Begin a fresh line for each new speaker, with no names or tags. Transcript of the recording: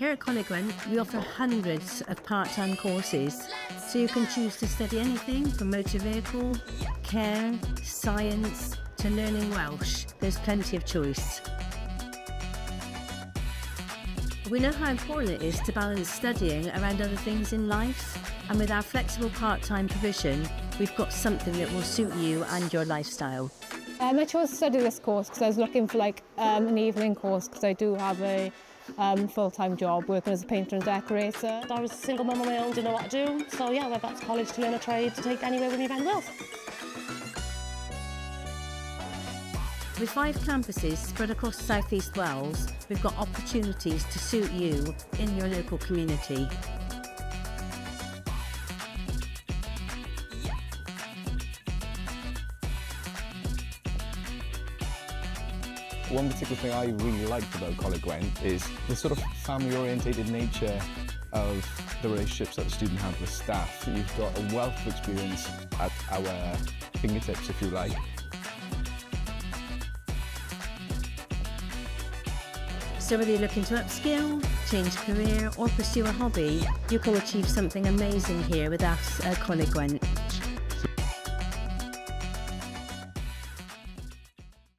Here at Coleg Gwent, we offer hundreds of part-time courses, so you can choose to study anything from motor vehicle, care, science, to learning Welsh. There's plenty of choice. We know how important it is to balance studying around other things in life, and with our flexible part-time provision, we've got something that will suit you and your lifestyle.
I chose to study this course because I was looking for an evening course because I do have a full-time job working as a painter and decorator.
I was a single mum on my own, didn't know what to do, so yeah, I went back to college to learn a trade to take anywhere with me around Wales.
With 5 campuses spread across South East Wales, we've got opportunities to suit you in your local community.
One particular thing I really liked about Coleg Gwent is the sort of family-orientated nature of the relationships that the student have with staff. You've got a wealth of experience at our fingertips, if you like.
So whether you're looking to upskill, change career or pursue a hobby, you can achieve something amazing here with us at Coleg Gwent.